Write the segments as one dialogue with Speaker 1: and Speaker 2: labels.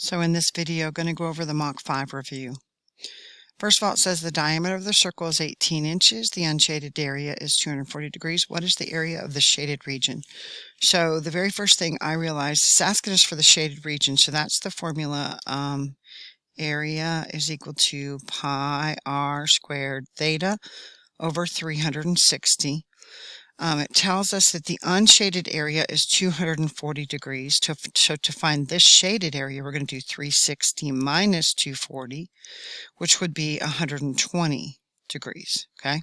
Speaker 1: So in this video, I'm going to go over the Mach 5 review. First of all, it says the diameter of the circle is 18 inches. The unshaded area is 240 degrees. What is the area of the shaded region? So the very first thing I realized is asking us for the shaded region. So that's the formula. Area is equal to pi r squared theta over 360. It tells us that the unshaded area is 240 degrees. So to find this shaded area, we're going to do 360 minus 240, which would be 120 degrees, okay?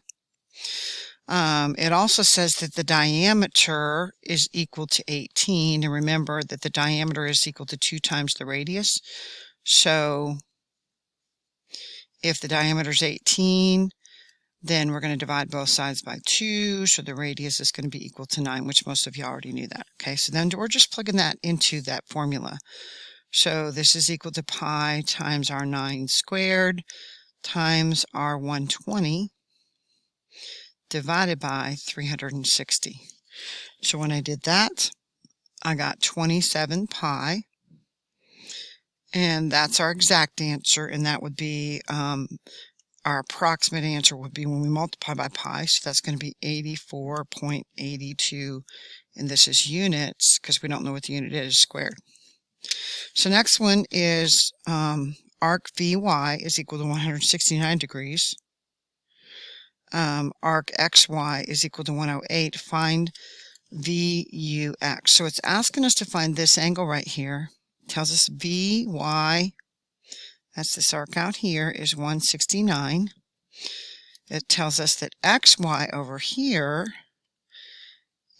Speaker 1: It also says that the diameter is equal to 18, and remember that the diameter is equal to 2 times the radius. So if the diameter is 18, then we're going to divide both sides by 2, so the radius is going to be equal to 9, which most of you already knew that. Okay, so then we're just plugging that into that formula. So this is equal to pi times r9 squared times r120 divided by 360. So when I did that, I got 27 pi, and that's our exact answer, and that would be our approximate answer would be when we multiply by pi, so that's going to be 84.82, and this is units, because we don't know what the unit is, squared. So next one is arc VY is equal to 169 degrees. Arc XY is equal to 108. Find VUX. So it's asking us to find this angle right here. It tells us VY, that's this arc out here, is 169. It tells us that XY over here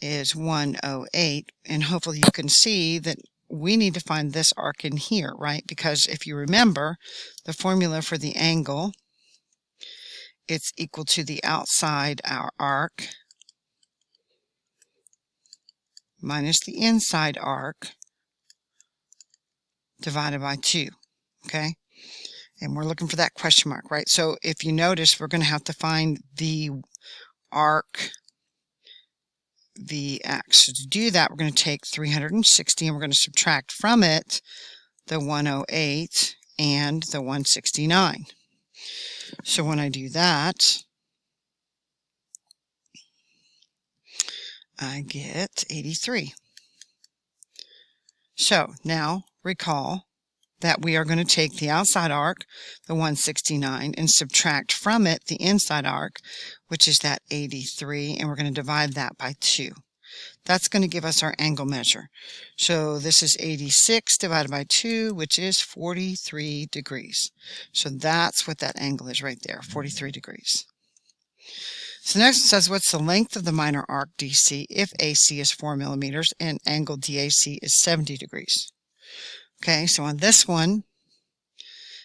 Speaker 1: is 108. And hopefully you can see that we need to find this arc in here, right? Because if you remember the formula for the angle, it's equal to the outside our arc minus the inside arc divided by 2, okay? And we're looking for that question mark, right? So if you notice, we're going to have to find the arc VX. So to do that, we're going to take 360 and we're going to subtract from it the 108 and the 169. So when I do that, I get 83. So now recall that we are going to take the outside arc, the 169, and subtract from it the inside arc, which is that 83, and we're going to divide that by 2. That's going to give us our angle measure. So this is 86 divided by 2, which is 43 degrees. So that's what that angle is right there, 43 degrees. So next it says, what's the length of the minor arc DC if AC is 4 millimeters and angle DAC is 70 degrees? Okay, so on this one,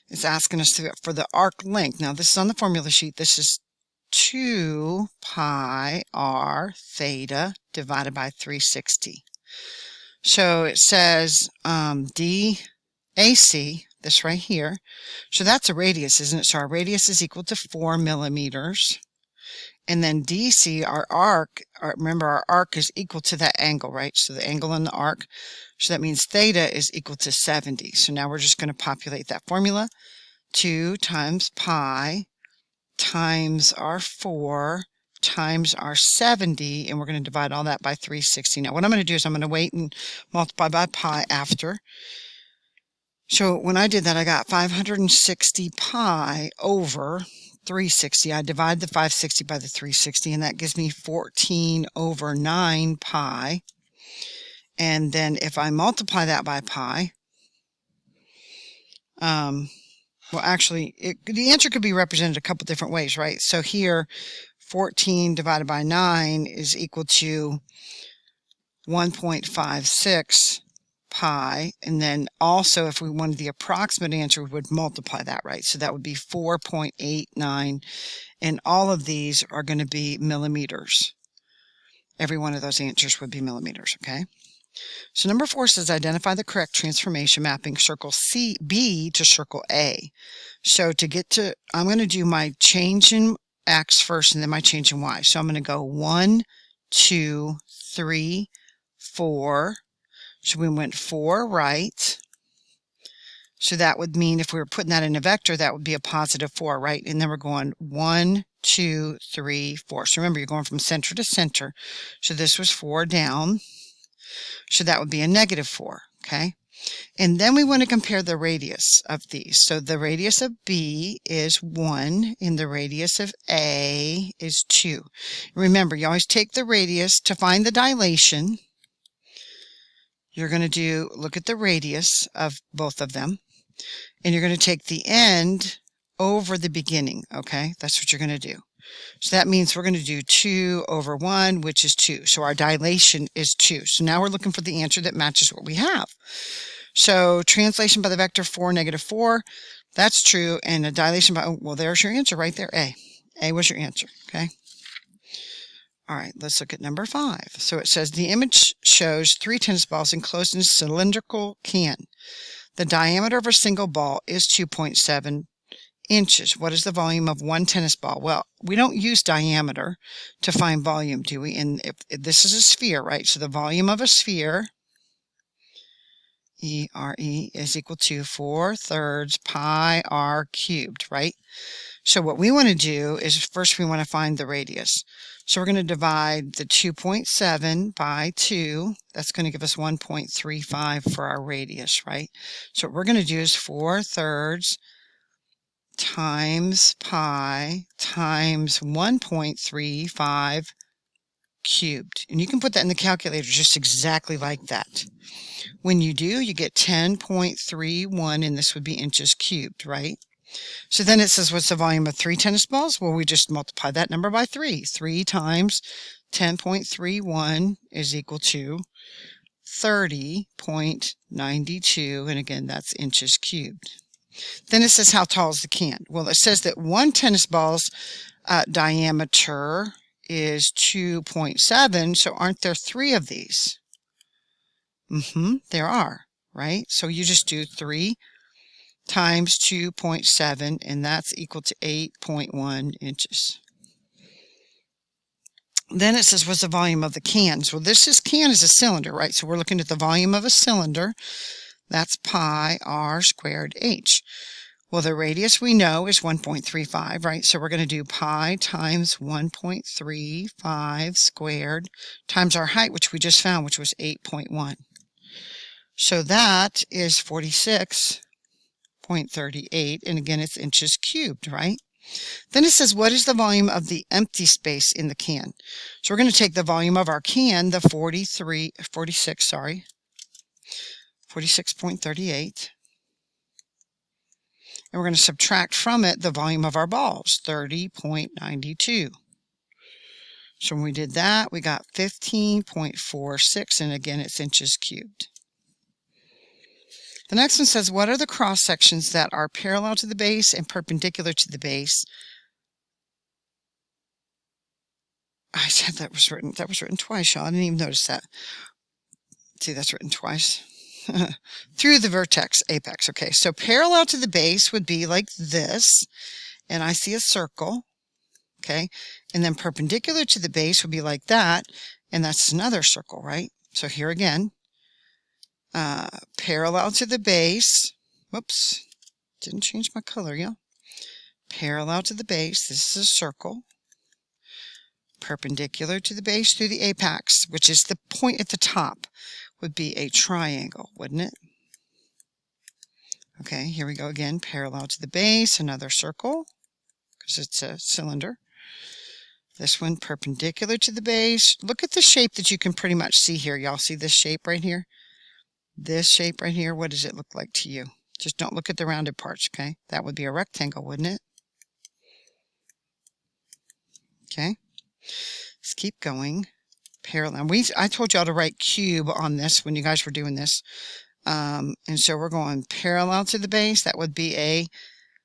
Speaker 1: it's asking us for the arc length. Now, this is on the formula sheet. This is 2 pi r theta divided by 360. So it says DAC, this right here. So that's a radius, isn't it? So our radius is equal to 4 millimeters. And then DC, our arc, remember our arc is equal to that angle, right? So the angle in the arc. So that means theta is equal to 70. So now we're just going to populate that formula. 2 times pi times our 4 times our 70, and we're going to divide all that by 360. Now what I'm going to do is I'm going to wait and multiply by pi after. So when I did that, I got 560 pi over 360. I divide the 560 by the 360, and that gives me 14 over 9 pi. And then if I multiply that by pi, well, actually, the answer could be represented a couple different ways, right? So here, 14 divided by 9 is equal to 1.56 pi. And then also, if we wanted the approximate answer, we would multiply that, right? So that would be 4.89. And all of these are going to be millimeters. Every one of those answers would be millimeters, okay? So number 4 says identify the correct transformation mapping circle B to circle A. So to get to, I'm going to do my change in X first and then my change in Y. So I'm going to go 1, 2, 3, 4. So we went 4 right, So that would mean if we were putting that in a vector, that would be a positive 4, right? And then we're going 1, 2, 3, 4. So remember, you're going from center to center. So this was 4 down. So that would be a negative 4, okay? And then we want to compare the radius of these. So the radius of B is 1, and the radius of A is 2. Remember, you always take the radius to find the dilation. You're going to look at the radius of both of them, and you're going to take the end over the beginning, okay? That's what you're going to do. So that means we're going to do 2 over 1, which is 2. So our dilation is 2. So now we're looking for the answer that matches what we have. So translation by the vector 4, negative 4, that's true. And a dilation by, well, there's your answer right there, A. A was your answer, okay? All right, let's look at number 5. So it says the image shows 3 tennis balls enclosed in a cylindrical can. The diameter of a single ball is 2.7 inches. What is the volume of one tennis ball? Well, we don't use diameter to find volume, do we? And if this is a sphere, right? So the volume of a sphere, E-R-E, is equal to 4/3 pi r cubed, right? So what we want to do is first we want to find the radius. So we're going to divide the 2.7 by 2. That's going to give us 1.35 for our radius, right? So what we're going to do is 4/3 times pi times 1.35 cubed. And you can put that in the calculator just exactly like that. When you do, you get 10.31, and this would be inches cubed, right? So then it says, what's the volume of 3 tennis balls? Well, we just multiply that number by 3. 3 times 10.31 is equal to 30.92, and again, that's inches cubed. Then it says, how tall is the can? Well, it says that one tennis ball's diameter is 2.7, so aren't there 3 of these? There are, right? So you just do 3 times 2.7, and that's equal to 8.1 inches. Then it says, what's the volume of the cans? Well, can is a cylinder, right? So we're looking at the volume of a cylinder. That's pi r squared h. Well, the radius we know is 1.35, right? So we're going to do pi times 1.35 squared times our height, which we just found, which was 8.1. So that is 46.38, and again, it's inches cubed, right? Then it says, what is the volume of the empty space in the can? So we're going to take the volume of our can, the 46.38, and we're going to subtract from it the volume of our balls, 30.92. So when we did that, we got 15.46, and again, it's inches cubed. The next one says, what are the cross sections that are parallel to the base and perpendicular to the base? I said that was written twice, y'all. I didn't even notice that. See, that's written twice. Through the vertex apex. Okay, so parallel to the base would be like this, and I see a circle. Okay, and then perpendicular to the base would be like that, and that's another circle, right? So here again, parallel to the base, whoops, didn't change my color, yeah. Parallel to the base, this is a circle. Perpendicular to the base through the apex, which is the point at the top, would be a triangle, wouldn't it? Okay, here we go again, parallel to the base, another circle, because it's a cylinder. This one perpendicular to the base. Look at the shape that you can pretty much see here. Y'all see this shape right here? This shape right here, what does it look like to you? Just don't look at the rounded parts, okay? That would be a rectangle, wouldn't it? Okay, let's keep going. Parallel. I told y'all to write cube on this when you guys were doing this. And so we're going parallel to the base. That would be a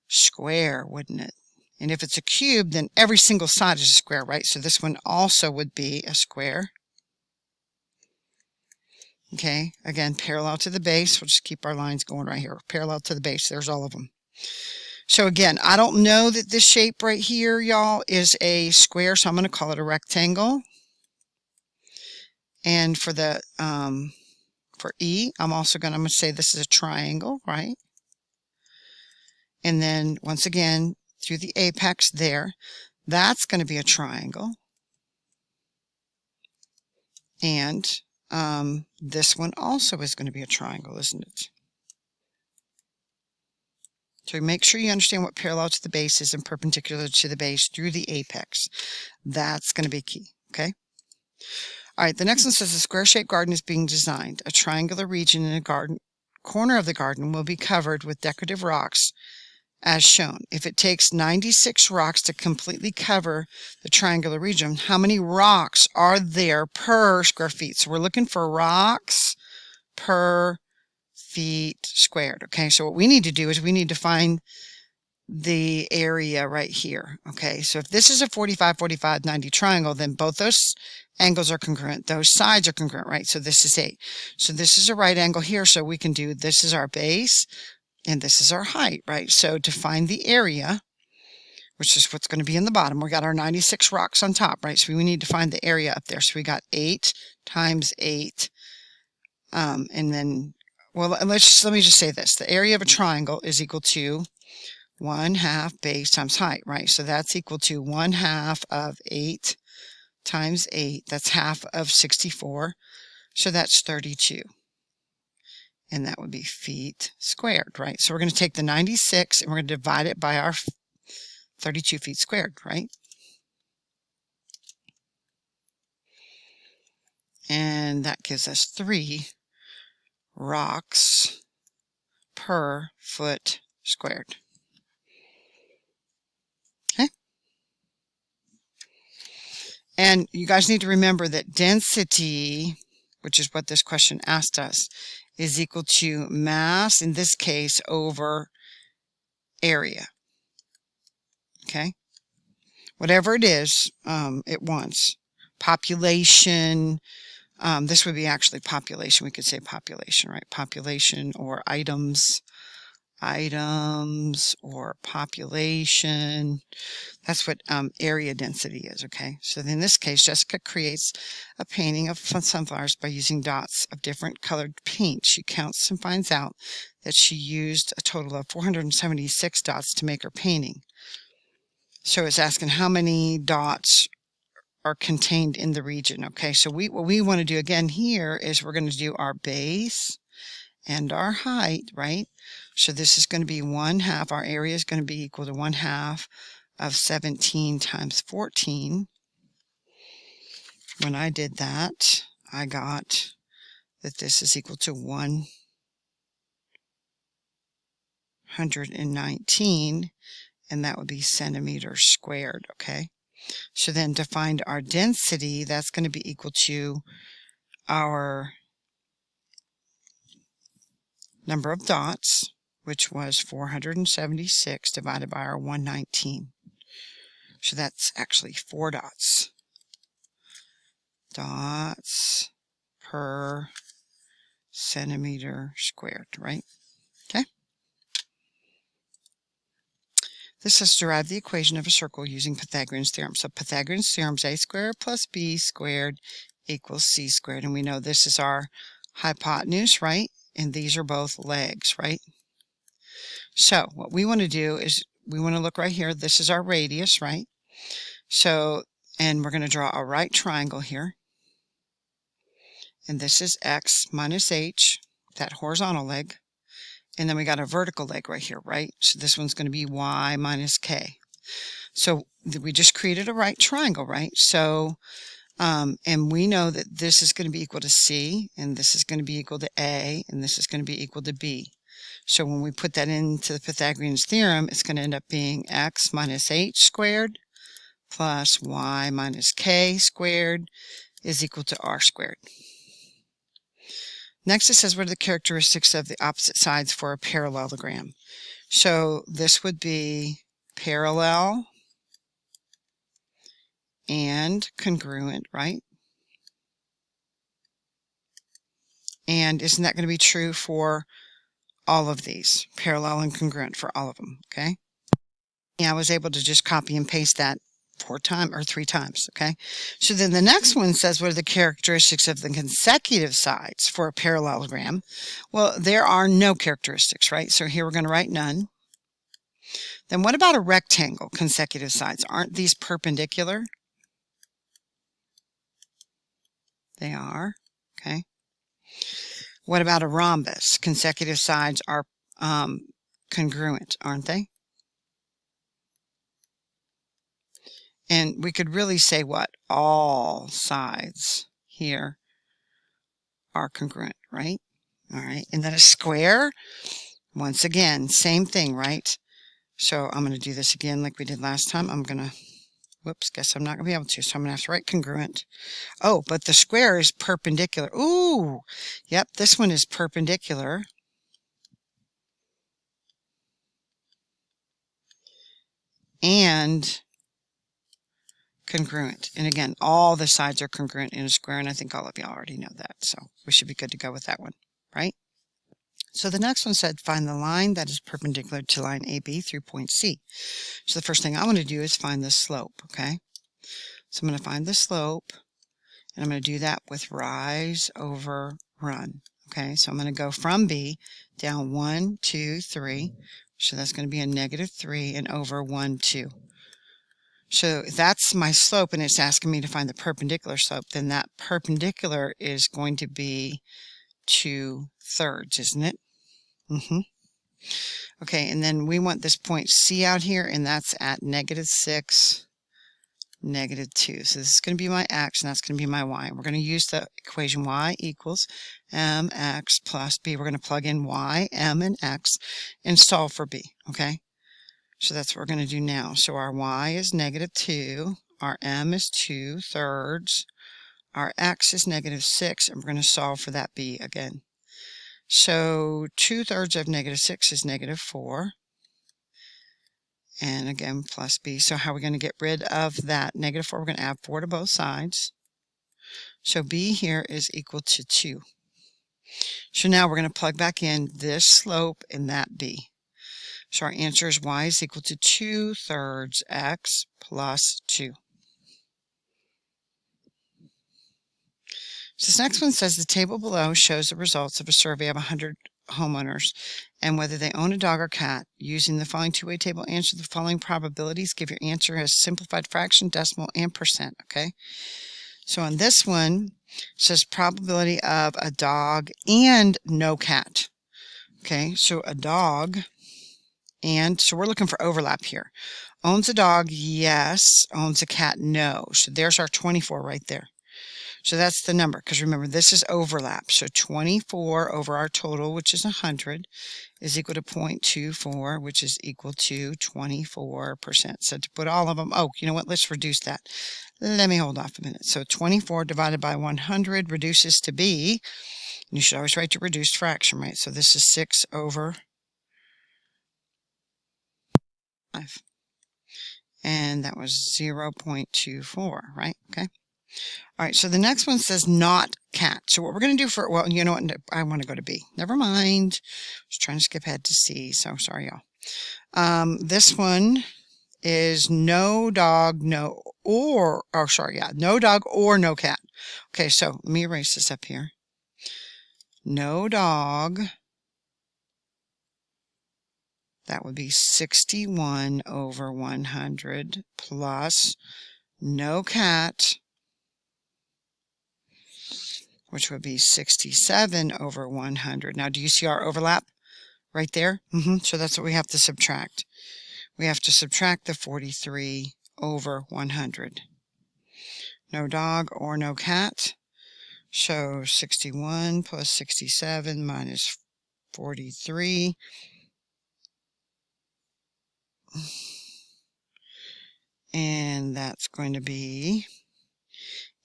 Speaker 1: square, wouldn't it? And if it's a cube, then every single side is a square, right? So this one also would be a square. Okay, again, parallel to the base. We'll just keep our lines going right here. Parallel to the base, there's all of them. So again, I don't know that this shape right here, y'all, is a square, so I'm going to call it a rectangle. And for the for E, I'm going to say this is a triangle, right? and then once again through the apex there, that's going to be a triangle. And this one also is going to be a triangle, isn't it? So make sure you understand what parallel to the base is and perpendicular to the base through the apex. That's going to be key, okay? All right, the next one says a square-shaped garden is being designed. A triangular region in a garden corner of the garden will be covered with decorative rocks as shown. If it takes 96 rocks to completely cover the triangular region, how many rocks are there per square feet? So we're looking for rocks per feet squared. Okay, so what we need to do is we need to find the area right here. Okay, so if this is a 45, 45, 90 triangle, then both those angles are congruent. Those sides are congruent, right? So this is 8. So this is a right angle here, so we can do, this is our base, and this is our height, right? So to find the area, which is what's going to be in the bottom, we got our 96 rocks on top, right? So we need to find the area up there. So we got 8 times 8. And then, well, let me just say this. The area of a triangle is equal to 1/2 base times height, right? So that's equal to 1/2 of 8 times 8. That's half of 64. So that's 32. And that would be feet squared, right? So we're going to take the 96 and we're going to divide it by our 32 feet squared, right? And that gives us 3 rocks per foot squared. Okay? And you guys need to remember that density, which is what this question asked us, is equal to mass, in this case, over area. Okay? Whatever it is, it wants. Population, this would be actually population. We could say population, right? Population or items or population. That's what area density is, okay? So in this case, Jessica creates a painting of sunflowers by using dots of different colored paint. She counts and finds out that she used a total of 476 dots to make her painting. So it's asking how many dots are contained in the region, okay? So what we want to do again here is we're going to do our base and our height, right? So this is going to be 1/2. Our area is going to be equal to 1/2 of 17 times 14. When I did that, I got that this is equal to 119, and that would be centimeters squared, okay? So then to find our density, that's going to be equal to our number of dots, which was 476 divided by our 119. So that's actually 4 dots. Dots per centimeter squared, right? Okay. This has derived the equation of a circle using Pythagorean's theorem. So Pythagorean's theorem is a squared plus b squared equals c squared. And we know this is our hypotenuse, right? And these are both legs, right? So what we want to do is we want to look right here. This is our radius, right? So, and we're going to draw a right triangle here. And this is x minus h, that horizontal leg. And then we got a vertical leg right here, right? So this one's going to be y minus k. So we just created a right triangle, right? So, and we know that this is going to be equal to c, and this is going to be equal to a, and this is going to be equal to b. So when we put that into the Pythagorean's theorem, it's going to end up being x minus h squared plus y minus k squared is equal to r squared. Next, it says, what are the characteristics of the opposite sides for a parallelogram? So this would be parallel and congruent, right? And isn't that going to be true for all of these? Parallel and congruent for all of them, okay? Yeah, I was able to just copy and paste that 3 times, okay? So then the next one says, what are the characteristics of the consecutive sides for a parallelogram? Well, there are no characteristics, right? So here we're going to write none. Then what about a rectangle, consecutive sides? Aren't these perpendicular? They are. Okay. What about a rhombus? Consecutive sides are congruent, aren't they? And we could really say what? All sides here are congruent, right? All right. And then a square, once again, same thing, right? So I'm going to do this again like we did last time. I'm going to, whoops, guess I'm not going to be able to. So I'm going to have to write congruent. Oh, but the square is perpendicular. Ooh, yep, this one is perpendicular. And congruent. And again, all the sides are congruent in a square, and I think all of you already know that. So we should be good to go with that one, right? So the next one said, find the line that is perpendicular to line AB through point C. So the first thing I want to do is find the slope, okay? So I'm going to find the slope, and I'm going to do that with rise over run, okay? So I'm going to go from B down 1, 2, 3. So that's going to be a -3 and over 1, 2. So that's my slope, and it's asking me to find the perpendicular slope. Then that perpendicular is going to be 2/3, isn't it? Okay, and then we want this point C out here, and that's at -6, -2. So this is going to be my x, and that's going to be my y. We're going to use the equation y equals mx plus b. We're going to plug in y, m, and x and solve for b, okay? So that's what we're going to do now. So our y is -2, our m is 2/3, our x is -6, and we're going to solve for that b again. So 2/3 of -6 is -4. And again, plus b. So how are we going to get rid of that -4? We're going to add 4 to both sides. So b here is equal to 2. So now we're going to plug back in this slope and that b. So our answer is y is equal to 2/3 x plus 2. So this next one says the table below shows the results of a survey of 100 homeowners and whether they own a dog or cat. Using the following two-way table, answer the following probabilities. Give your answer as simplified fraction, decimal, and percent, okay? So on this one, it says probability of a dog and no cat. Okay, so a dog, and so we're looking for overlap here. Owns a dog, yes. Owns a cat, no. So there's our 24 right there. So that's the number, because remember, this is overlap. So 24 over our total, which is 100, is equal to 0.24, which is equal to 24%. So to put all of them, oh, you know what? Let's reduce that. Let me hold off a minute. So 24 divided by 100 reduces to b. You should always write your reduced fraction, right? So this is 6 over 5. And that was 0.24, right? Okay. All right, so the next one says not cat. So what we're going to do for, well, you know what? I want to go to B. Never mind. I was trying to skip ahead to C, so sorry, y'all. This one is no dog, no, or, oh, sorry, yeah, no dog or no cat. Okay, so let me erase this up here. No dog. That would be 61 over 100 plus no cat, which would be 67 over 100. Now, do you see our overlap right there? So that's what we have to subtract. We have to subtract the 43 over 100. No dog or no cat. So 61 plus 67 minus 43. And that's going to be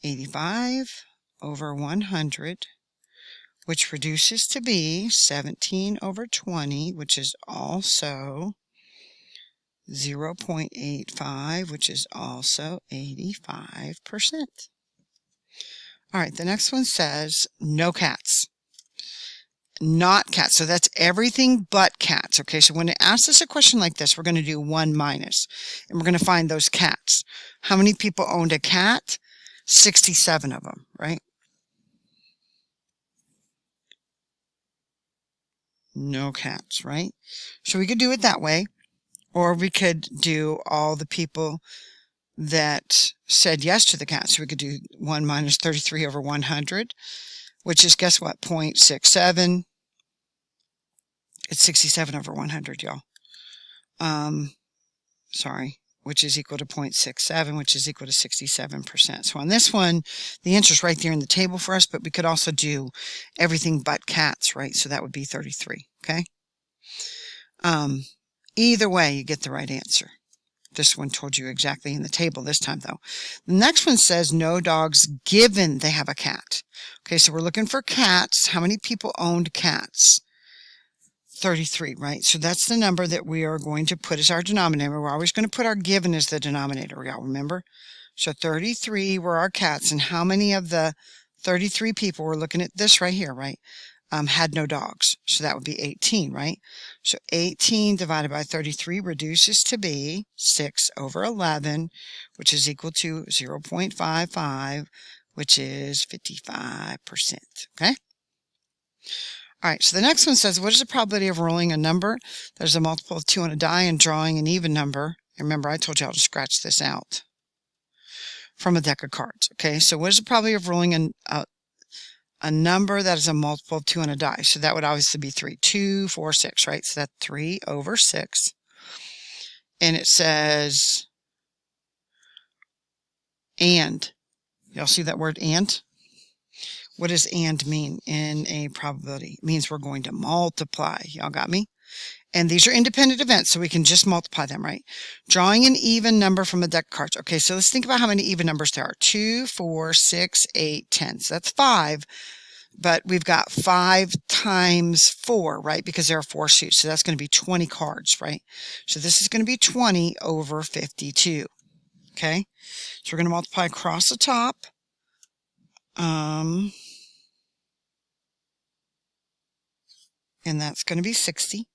Speaker 1: 85 over 100, which reduces to be 17 over 20, which is also 0.85, which is also 85%. All right, the next one says no cats. Not cats. So that's everything but cats. Okay, so when it asks us a question like this, we're going to do 1 minus, and we're going to find those cats. How many people owned a cat? 67 of them, right? No cats, right? So we could do it that way, Or we could do all the people that said yes to the cat. So we could do 1 minus 33 over 100, which is, guess what, 0.67. It's 67 over 100, y'all. Sorry, which is equal to 0.67, which is equal to 67%. So on this one, the answer is right there in the table for us, but we could also do everything but cats, right? So that would be 33, okay? Either way, you get the right answer. This one told you exactly in the table this time, though. The next one says no dogs given they have a cat. Okay, so we're looking for cats. How many people owned cats? 33, right? So that's the number that we are going to put as our denominator. We're always going to put our given as the denominator, y'all remember? So 33 were our cats, and how many of the 33 people, we're looking at this right here, right, had no dogs? So that would be 18, right? So 18 divided by 33 reduces to be 6 over 11, which is equal to 0.55, which is 55%, okay? All right, so the next one says, what is the probability of rolling a number that is a multiple of 2 on a die and drawing an even number? And remember, I told you I'll just scratch this out from a deck of cards. Okay, so what is the probability of rolling a number that is a multiple of 2 on a die? So that would obviously be 3, 2, 4, 6, right? So that's 3 over 6. And it says, and. Y'all see that word and? What does and mean in a probability? It means we're going to multiply. Y'all got me? And these are independent events, so we can just multiply them, right? Drawing an even number from a deck of cards. Okay, so let's think about how many even numbers there are. 2, 4, 6, 8, 10. So that's 5. But we've got 5 times 4, right? Because there are 4 suits. So that's going to be 20 cards, right? So this is going to be 20 over 52. Okay? So we're going to multiply across the top. And that's going to be 60.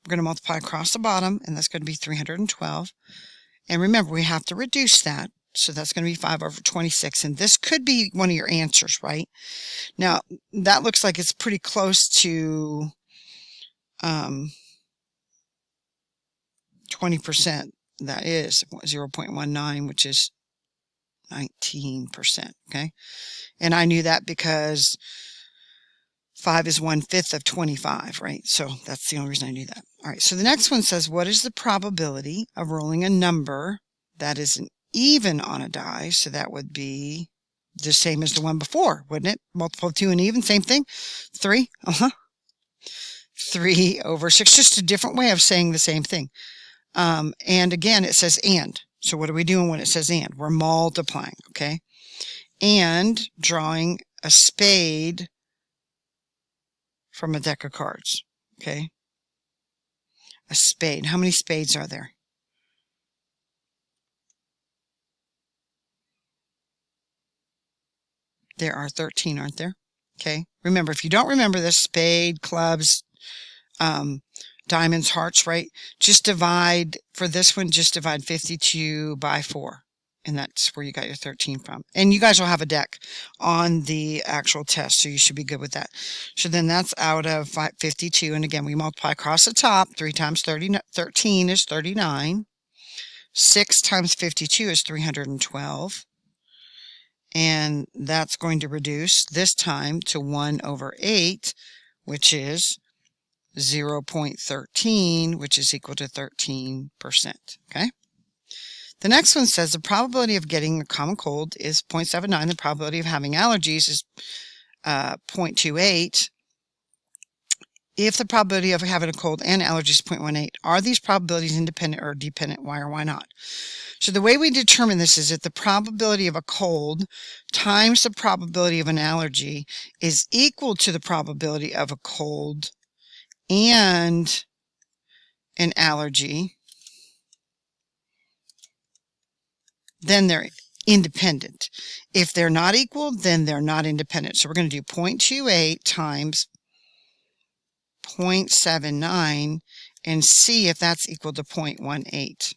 Speaker 1: We're going to multiply across the bottom, and that's going to be 312. And remember, we have to reduce that. So that's going to be 5 over 26. And this could be one of your answers, right? Now, that looks like it's pretty close to 20%. That is 0.19, which is 19%, okay? And I knew that because 5 is 1/5 of 25, right? So that's the only reason I knew that. All right, so the next one says, what is the probability of rolling a number that is an even on a die? So that would be the same as the one before, wouldn't it? Multiple of 2 and even, same thing. 3, 3 over 6, just a different way of saying the same thing. And again, it says and. So what are we doing when it says and? We're multiplying, okay? And drawing a spade from a deck of cards, okay? A spade. How many spades are there? There are 13, aren't there? Okay. Remember, if you don't remember this, spade, clubs, diamonds, hearts, right? Just divide, for this one, just divide 52 by 4. And that's where you got your 13 from. And you guys will have a deck on the actual test, so you should be good with that. So then that's out of 52. And again, we multiply across the top. 3 times 13 is 39. 6 times 52 is 312. And that's going to reduce this time to 1 over 8, which is 0.13, which is equal to 13%. Okay? The next one says the probability of getting a common cold is 0.79. The probability of having allergies is 0.28. If the probability of having a cold and allergies is 0.18, are these probabilities independent or dependent? Why or why not? So the way we determine this is that the probability of a cold times the probability of an allergy is equal to the probability of a cold and an allergy. Then they're independent. If they're not equal, then they're not independent. So we're going to do 0.28 times 0.79 and see if that's equal to 0.18.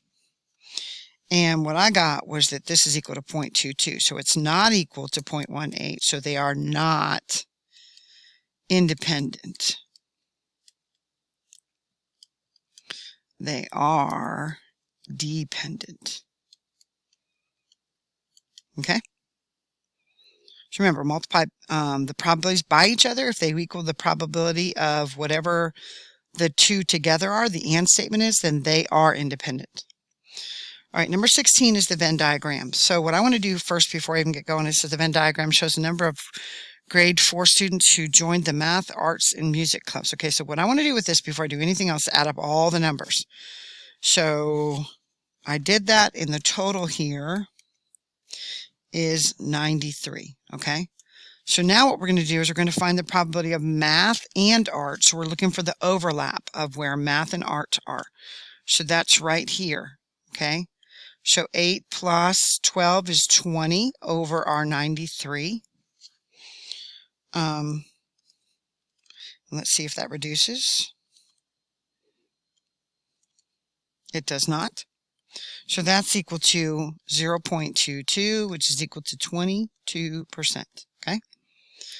Speaker 1: And what I got was that this is equal to 0.22. So it's not equal to 0.18. So they are not independent. they are dependent. Okay? So remember, multiply the probabilities by each other. If they equal the probability of whatever the two together are, the and statement is, then they are independent. All right, number 16 is the Venn diagram. So what I want to do first before I even get going is that the Venn diagram shows the number of grade 4 students who joined the math, arts, and music clubs. Okay, so what I want to do with this before I do anything else is add up all the numbers. So I did that, and the total here is 93, okay? So now what we're going to do is we're going to find the probability of math and art. So we're looking for the overlap of where math and art are. So that's right here, okay? So 8 plus 12 is 20 over our 93. Let's see if that reduces. It does not. So that's equal to 0.22, which is equal to 22%, okay?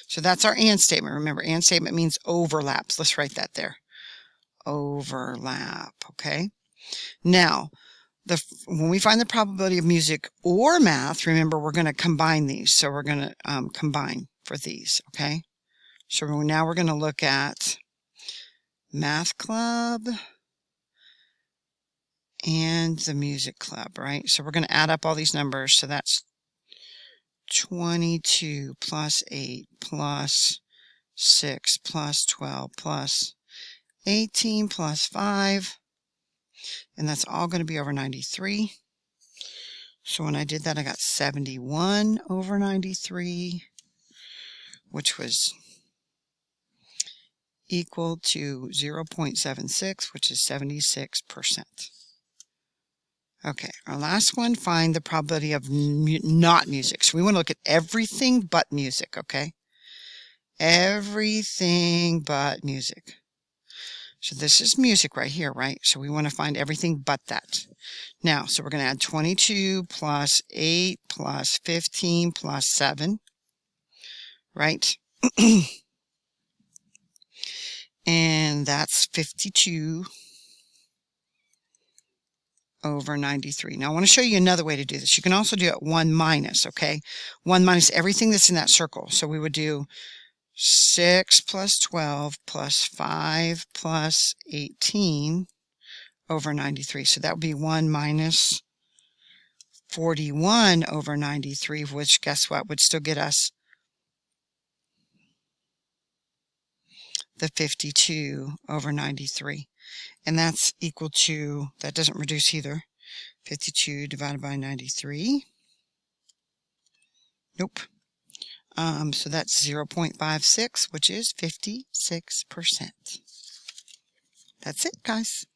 Speaker 1: So that's our and statement. Remember, and statement means overlaps. Let's write that there. Overlap, okay? Now, when we find the probability of music or math, remember, we're going to combine these. So we're going to combine for these, okay? So now we're going to look at math club and the music club, right? So we're going to add up all these numbers. So that's 22 plus 8 plus 6 plus 12 plus 18 plus 5. And that's all going to be over 93. So when I did that, I got 71 over 93, which was equal to 0.76, which is 76%. Okay, our last one, find the probability of not music. So we want to look at everything but music, okay? Everything but music. So this is music right here, right? So we want to find everything but that. Now, so we're going to add 22 plus 8 plus 15 plus 7, right? And that's 52 over 93. Now, I want to show you another way to do this. You can also do it 1 minus, okay? 1 minus everything that's in that circle. So we would do 6 plus 12 plus 5 plus 18 over 93. So that would be 1 minus 41 over 93, which, guess what, would still get us the 52 over 93. And that's equal to, that doesn't reduce either, 52 divided by 93. Nope. So that's 0.56, which is 56%. That's it, guys.